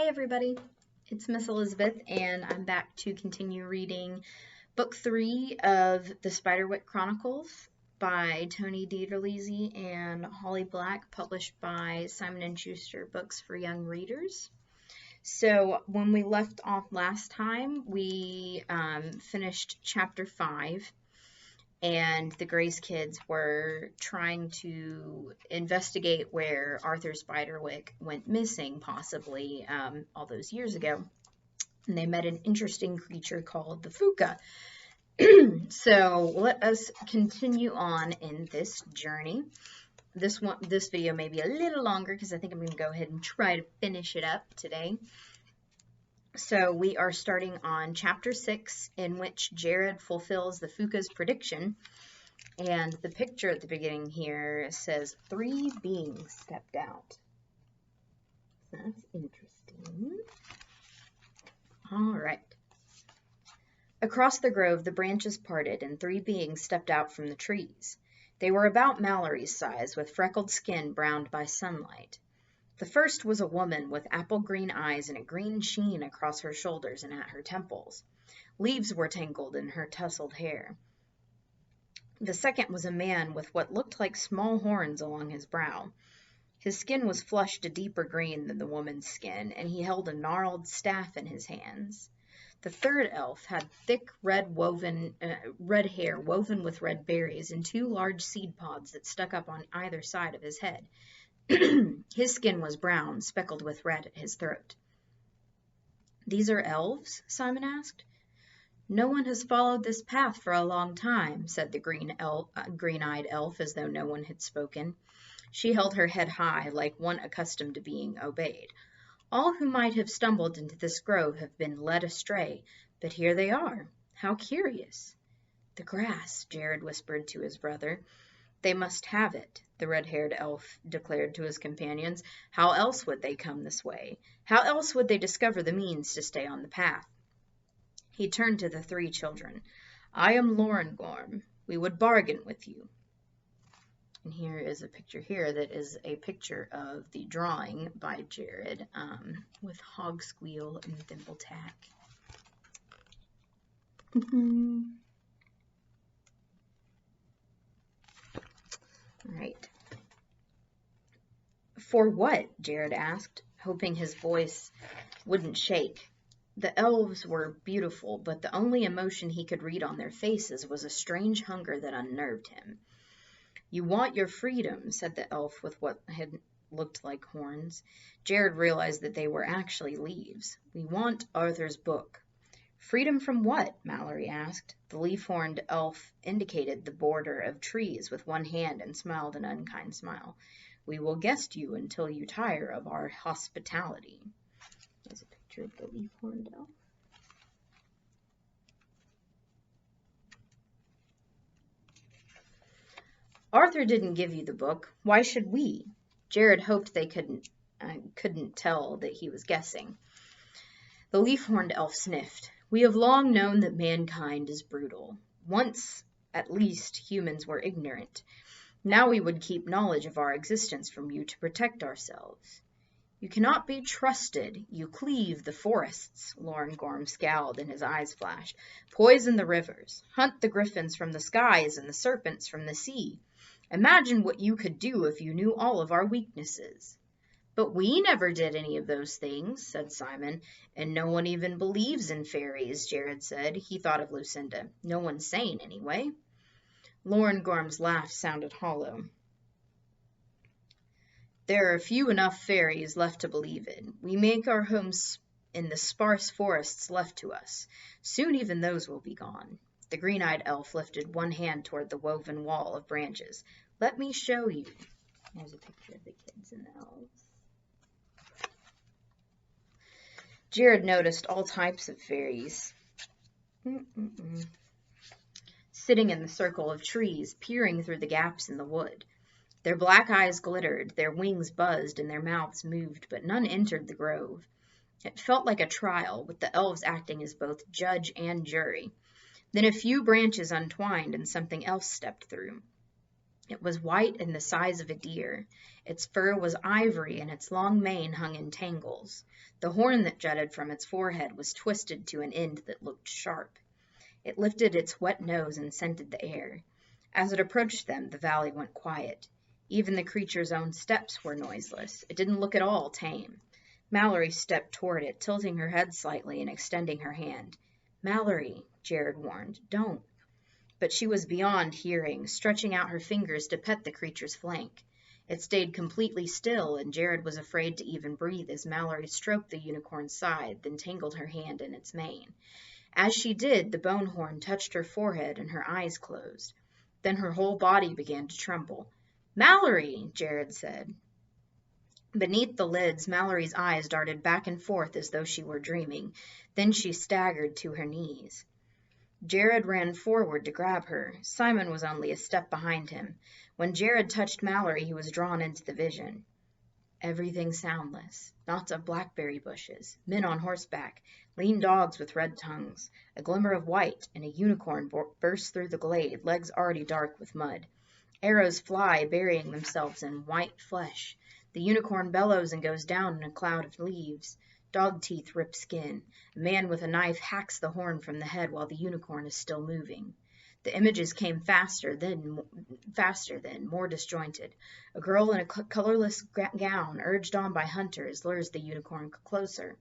Hi everybody, it's Miss Elizabeth and I'm back to continue reading book 3 of the Spiderwick Chronicles by Tony Dieterlese and Holly Black, published by Simon & Schuster Books for Young Readers. So when we left off last time, we finished chapter 5. And the Grace kids were trying to investigate where Arthur Spiderwick went missing, possibly, all those years ago. And they met an interesting creature called the Fuka. So let us continue on in this journey. This video may be a little longer because I think I'm going to go ahead and try to finish it up today. So we are starting on chapter 6, in which Jared fulfills the Fuka's prediction. And the picture at the beginning here says 3 beings stepped out. That's interesting. All right. Across the grove, the branches parted and 3 beings stepped out from the trees. They were about Mallory's size, with freckled skin browned by sunlight. The first was a woman with apple-green eyes and a green sheen across her shoulders and at her temples. Leaves were tangled in her tousled hair. The second was a man with what looked like small horns along his brow. His skin was flushed a deeper green than the woman's skin, and he held a gnarled staff in his hands. The third elf had thick red hair woven with red berries and 2 large seed pods that stuck up on either side of his head. His skin was brown, speckled with red at his throat. "These are elves?" Simon asked. "No one has followed this path for a long time," said the green-eyed elf, as though no one had spoken. She held her head high, like one accustomed to being obeyed. "All who might have stumbled into this grove have been led astray, but here they are. How curious." "The grass," Jared whispered to his brother. "They must have it," the red-haired elf declared to his companions. "How else would they come this way? How else would they discover the means to stay on the path?" He turned to the 3 children. "I am Lorengorm. We would bargain with you." And here is a picture here that is a picture of the drawing by Jared with hog squeal and thimble tack. All right. "For what?" Jared asked, hoping his voice wouldn't shake. The elves were beautiful, but the only emotion he could read on their faces was a strange hunger that unnerved him. "You want your freedom," said the elf with what had looked like horns. Jared realized that they were actually leaves. "We want Arthur's book." "Freedom from what?" Mallory asked. The leaf-horned elf indicated the border of trees with one hand and smiled an unkind smile. "We will guest you until you tire of our hospitality." There's a picture of the leaf-horned elf. "Arthur didn't give you the book. Why should we?" Jared hoped they couldn't tell that he was guessing. The leaf-horned elf sniffed. "We have long known that mankind is brutal. Once, at least, humans were ignorant. Now we would keep knowledge of our existence from you to protect ourselves." "You cannot be trusted. You cleave the forests." Lorengorm scowled and his eyes flashed. "Poison the rivers. Hunt the griffins from the skies and the serpents from the sea. Imagine what you could do if you knew all of our weaknesses." "But we never did any of those things," said Simon. "And no one even believes in fairies," Jared said. He thought of Lucinda. "No one's sane, anyway." Lorengorm's laugh sounded hollow. "There are few enough fairies left to believe in. We make our homes in the sparse forests left to us. Soon even those will be gone." The green-eyed elf lifted one hand toward the woven wall of branches. "Let me show you." There's a picture of the kids and the elves. Jared noticed all types of fairies sitting in the circle of trees, peering through the gaps in the wood. Their black eyes glittered, their wings buzzed, and their mouths moved, but none entered the grove. It felt like a trial, with the elves acting as both judge and jury. Then a few branches untwined and something else stepped through. It was white and the size of a deer. Its fur was ivory, and its long mane hung in tangles. The horn that jutted from its forehead was twisted to an end that looked sharp. It lifted its wet nose and scented the air. As it approached them, the valley went quiet. Even the creature's own steps were noiseless. It didn't look at all tame. Mallory stepped toward it, tilting her head slightly and extending her hand. "Mallory," Jared warned, "don't." But she was beyond hearing, stretching out her fingers to pet the creature's flank. It stayed completely still, and Jared was afraid to even breathe as Mallory stroked the unicorn's side, then tangled her hand in its mane. As she did, the bone horn touched her forehead and her eyes closed. Then her whole body began to tremble. "Mallory!" Jared said. Beneath the lids, Mallory's eyes darted back and forth as though she were dreaming. Then she staggered to her knees. Jared ran forward to grab her. Simon was only a step behind him. When Jared touched Mallory, he was drawn into the vision. Everything soundless. Knots of blackberry bushes, men on horseback, lean dogs with red tongues, a glimmer of white, and a unicorn burst through the glade, legs already dark with mud. Arrows fly, burying themselves in white flesh. The unicorn bellows and goes down in a cloud of leaves. Dog teeth rip skin. A man with a knife hacks the horn from the head while the unicorn is still moving. The images came faster then, more disjointed. A girl in a colorless gown, urged on by hunters, lures the unicorn closer.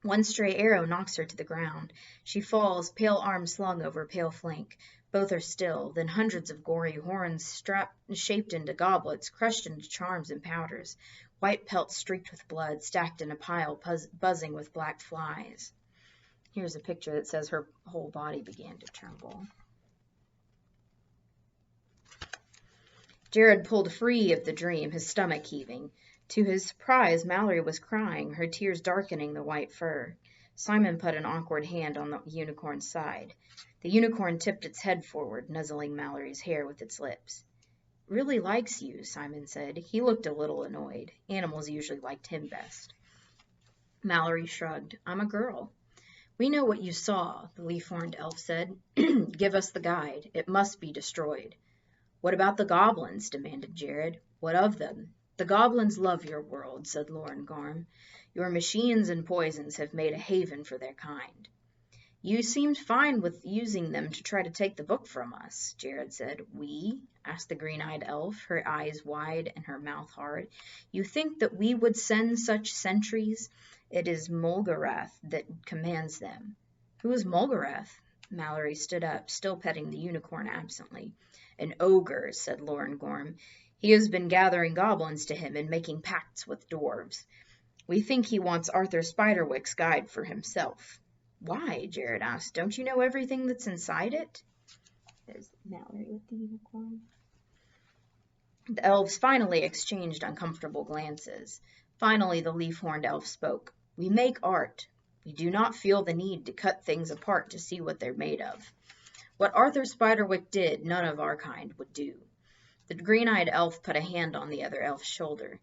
One stray arrow knocks her to the ground. She falls, pale arm slung over pale flank. Both are still. Then hundreds of gory horns shaped into goblets, crushed into charms and powders. White pelts streaked with blood, stacked in a pile, buzzing with black flies. Here's a picture that says her whole body began to tremble. Jared pulled free of the dream, his stomach heaving. To his surprise, Mallory was crying, her tears darkening the white fur. Simon put an awkward hand on the unicorn's side. The unicorn tipped its head forward, nuzzling Mallory's hair with its lips. "Really likes you," Simon said. He looked a little annoyed. Animals usually liked him best. Mallory shrugged. "I'm a girl." "We know what you saw," the leaf-horned elf said. "Give us the guide. It must be destroyed." "What about the goblins?" demanded Jared. "What of them?" "The goblins love your world," said Lauren Gorm. "Your machines and poisons have made a haven for their kind." "You seemed fine with using them to try to take the book from us," Jared said. "We?" asked the green-eyed elf, her eyes wide and her mouth hard. "You think that we would send such sentries? It is Mulgarath that commands them." "Who is Mulgarath?" Mallory stood up, still petting the unicorn absently. "An ogre," said Lauren Gorm. "He has been gathering goblins to him and making pacts with dwarves. We think he wants Arthur Spiderwick's guide for himself." "Why?" Jared asked. "Don't you know everything that's inside it?" There's Mallory with the unicorn. The elves finally exchanged uncomfortable glances. Finally, the leaf-horned elf spoke. "We make art. We do not feel the need to cut things apart to see what they're made of. What Arthur Spiderwick did, none of our kind would do." The green-eyed elf put a hand on the other elf's shoulder.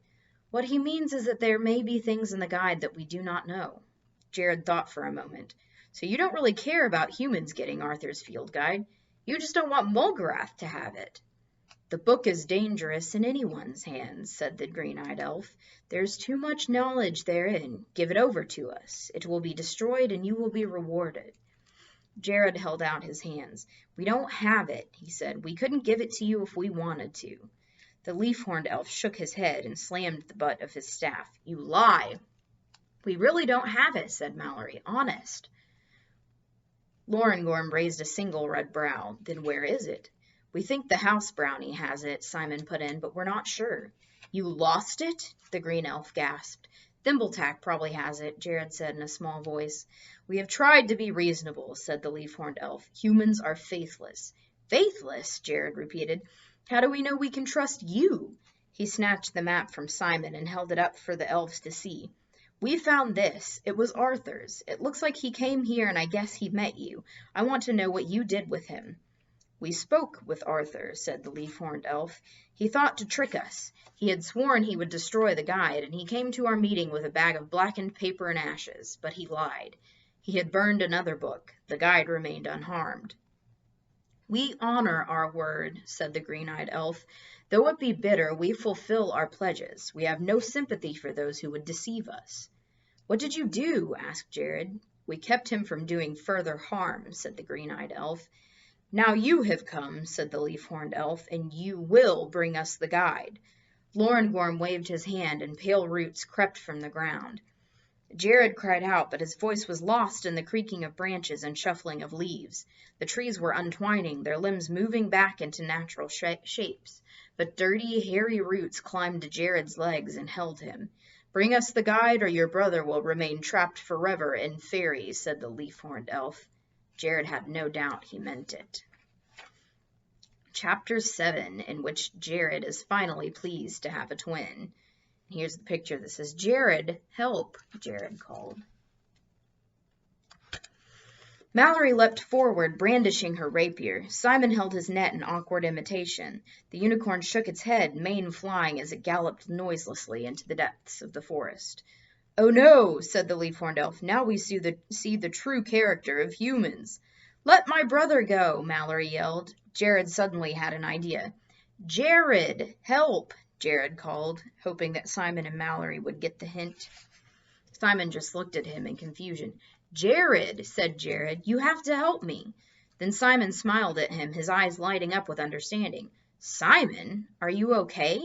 "What he means is that there may be things in the guide that we do not know." Jared thought for a moment. "So you don't really care about humans getting Arthur's field guide. You just don't want Mulgarath to have it." "The book is dangerous in anyone's hands," said the green-eyed elf. "There's too much knowledge therein. Give it over to us. It will be destroyed and you will be rewarded." Jared held out his hands. "We don't have it," he said. "We couldn't give it to you if we wanted to." The leaf-horned elf shook his head and slammed the butt of his staff. "You lie." "We really don't have it," said Mallory. "Honest." Lauren Gorm raised a single red brow. "Then where is it?" "We think the house brownie has it," Simon put in, "but we're not sure." "You lost it?" the green elf gasped. "Thimbletack probably has it," Jared said in a small voice. "We have tried to be reasonable," said the leaf-horned elf. "Humans are faithless." "Faithless?" Jared repeated. "How do we know we can trust you?" He snatched the map from Simon and held it up for the elves to see. "We found this. It was Arthur's. It looks like he came here and I guess he met you. I want to know what you did with him." "We spoke with Arthur," said the leaf-horned elf. "He thought to trick us. He had sworn he would destroy the guide, and he came to our meeting with a bag of blackened paper and ashes, but he lied. He had burned another book. The guide remained unharmed." We honor our word, said the green-eyed elf. Though it be bitter, we fulfill our pledges. We have no sympathy for those who would deceive us. What did you do? Asked Jared. We kept him from doing further harm, said the green-eyed elf. Now you have come, said the leaf-horned elf, and you will bring us the guide. Lorengorm waved his hand, and pale roots crept from the ground. Jared cried out, but his voice was lost in the creaking of branches and shuffling of leaves. The trees were untwining, their limbs moving back into natural shapes, but dirty, hairy roots climbed to Jared's legs and held him. Bring us the guide, or your brother will remain trapped forever in fairies, said the leaf-horned elf. Jared had no doubt he meant it. Chapter 7, in which Jared is finally pleased to have a twin. Here's the picture that says, Jared, help, Jared called. Mallory leapt forward, brandishing her rapier. Simon held his net in awkward imitation. The unicorn shook its head, mane flying as it galloped noiselessly into the depths of the forest. Oh no, said the leaf-horned elf. Now we see the true character of humans. Let my brother go, Mallory yelled. Jared suddenly had an idea. Jared, help, Jared called, hoping that Simon and Mallory would get the hint. Simon just looked at him in confusion. Jared, said Jared, you have to help me. Then Simon smiled at him, his eyes lighting up with understanding. Simon, are you okay?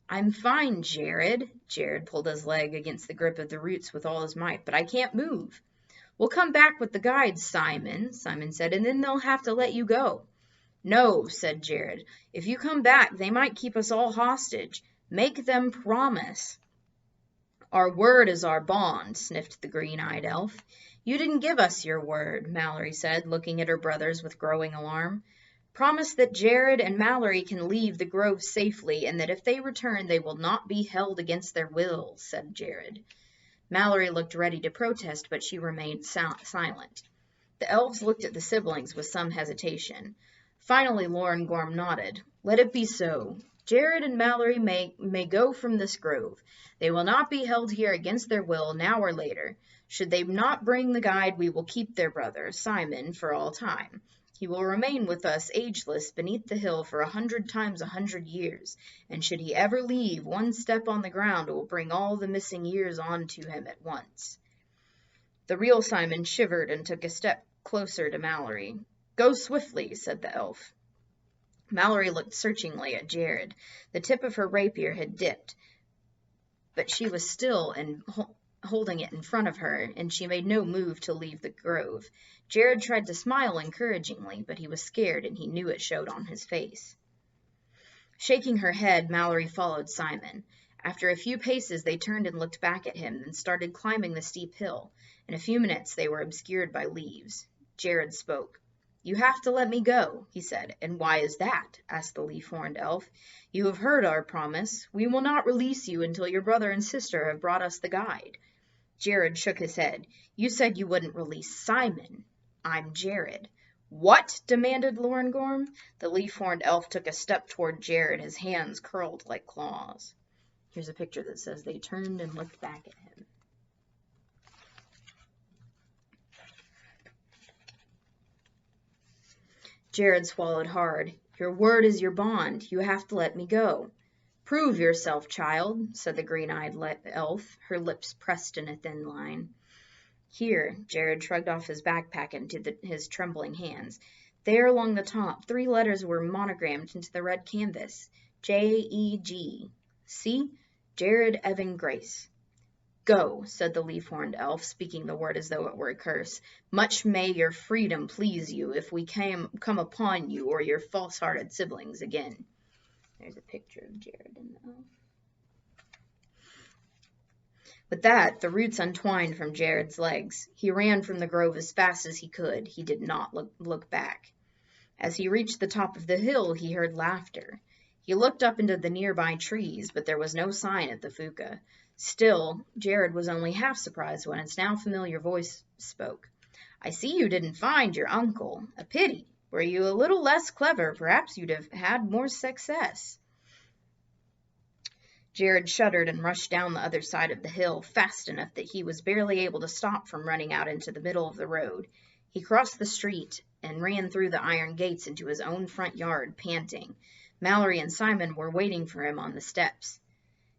I'm fine, Jared. Jared pulled his leg against the grip of the roots with all his might, but I can't move. We'll come back with the guides, Simon said, and then they'll have to let you go. No, said Jared. If you come back, they might keep us all hostage. Make them promise. Our word is our bond, sniffed the green-eyed elf. You didn't give us your word, Mallory said, looking at her brothers with growing alarm. Promise that Jared and Mallory can leave the grove safely, and that if they return, they will not be held against their will, said Jared. Mallory looked ready to protest, but she remained silent. The elves looked at the siblings with some hesitation. Finally, Lorengorm nodded. Let it be so. Jared and Mallory may go from this grove. They will not be held here against their will now or later. Should they not bring the guide, we will keep their brother, Simon, for all time. He will remain with us, ageless, beneath the hill for 100 times 100 years, and should he ever leave, one step on the ground will bring all the missing years on to him at once. The real Simon shivered and took a step closer to Mallory. Go swiftly, said the elf. Mallory looked searchingly at Jared. The tip of her rapier had dipped, but she was still and holding it in front of her, and she made no move to leave the grove. Jared tried to smile encouragingly, but he was scared, and he knew it showed on his face. Shaking her head, Mallory followed Simon. After a few paces, they turned and looked back at him, then started climbing the steep hill. In a few minutes, they were obscured by leaves. Jared spoke. You have to let me go, he said. And why is that? Asked the leaf-horned elf. You have heard our promise. We will not release you until your brother and sister have brought us the guide. Jared shook his head. You said you wouldn't release Simon. I'm Jared. What? Demanded Lorengorm. The leaf-horned elf took a step toward Jared, his hands curled like claws. Here's a picture that says they turned and looked back at him. Jared swallowed hard. Your word is your bond. You have to let me go. Prove yourself, child, said the green-eyed elf, her lips pressed in a thin line. Here, Jared shrugged off his backpack into his trembling hands. There along the top, 3 letters were monogrammed into the red canvas. J-E-G. See? Jared Evan Grace. Go, said the leaf-horned elf, speaking the word as though it were a curse. Much may your freedom please you if we come upon you or your false-hearted siblings again. There's a picture of Jared and the elf. With that, the roots untwined from Jared's legs. He ran from the grove as fast as he could. He did not look back. As he reached the top of the hill, he heard laughter. He looked up into the nearby trees, but there was no sign of the Fuka. Still, Jared was only half surprised when its now familiar voice spoke. I see you didn't find your uncle. A pity. Were you a little less clever, perhaps you'd have had more success. Jared shuddered and rushed down the other side of the hill, fast enough that he was barely able to stop from running out into the middle of the road. He crossed the street and ran through the iron gates into his own front yard, panting. Mallory and Simon were waiting for him on the steps.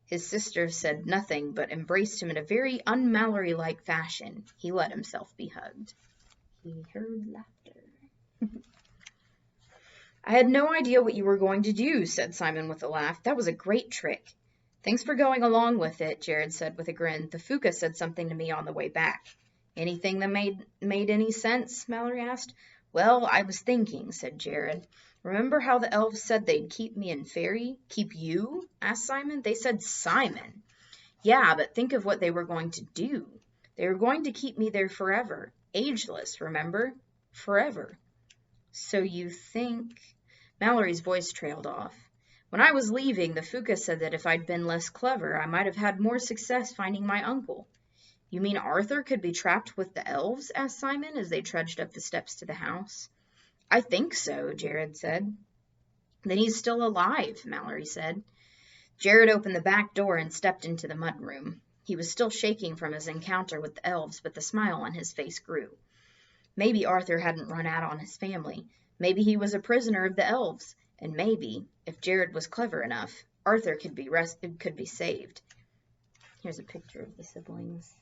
His sister said nothing, but embraced him in a very un-Mallory-like fashion. He let himself be hugged. He heard laughter. I had no idea what you were going to do, said Simon with a laugh. That was a great trick. Thanks for going along with it, Jared said with a grin. The Fuka said something to me on the way back. Anything that made any sense? Mallory asked. Well, I was thinking, said Jared. Remember how the elves said they'd keep me in Fairy? Keep you? Asked Simon. They said Simon. Yeah, but think of what they were going to do. They were going to keep me there forever. Ageless, remember? Forever. So you think... Mallory's voice trailed off. When I was leaving, the Fuka said that if I'd been less clever, I might have had more success finding my uncle. You mean Arthur could be trapped with the elves? Asked Simon as they trudged up the steps to the house. I think so, Jared said. Then he's still alive, Mallory said. Jared opened the back door and stepped into the mudroom. He was still shaking from his encounter with the elves, but the smile on his face grew. Maybe Arthur hadn't run out on his family. Maybe he was a prisoner of the elves. And maybe, if Jared was clever enough, Arthur could be saved. Here's a picture of the siblings.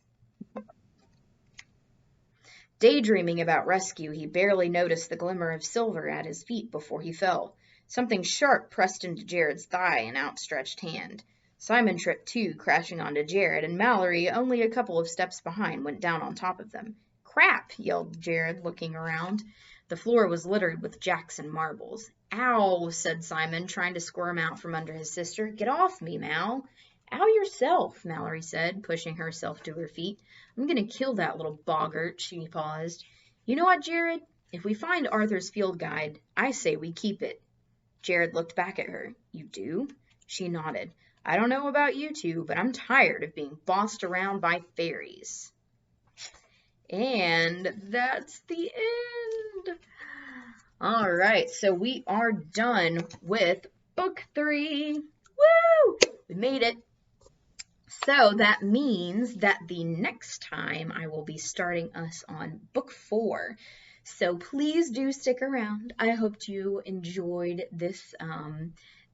Daydreaming about rescue, he barely noticed the glimmer of silver at his feet before he fell. Something sharp pressed into Jared's thigh an outstretched hand. Simon tripped too, crashing onto Jared, and Mallory, only a couple of steps behind, went down on top of them. Crap, yelled Jared, looking around. The floor was littered with jacks and marbles. Ow, said Simon, trying to squirm out from under his sister. Get off me, Mal. Ow yourself, Mallory said, pushing herself to her feet. I'm going to kill that little boggart, she paused. You know what, Jared? If we find Arthur's field guide, I say we keep it. Jared looked back at her. You do? She nodded. I don't know about you two, but I'm tired of being bossed around by fairies. And that's the end. All right, so we are done with book 3. Woo! We made it. So that means that the next time I will be starting us on book 4. So please do stick around. I hope you enjoyed this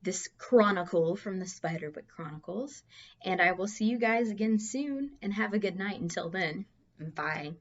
this chronicle from the Spiderwick Chronicles. And I will see you guys again soon, and have a good night until then. Bye.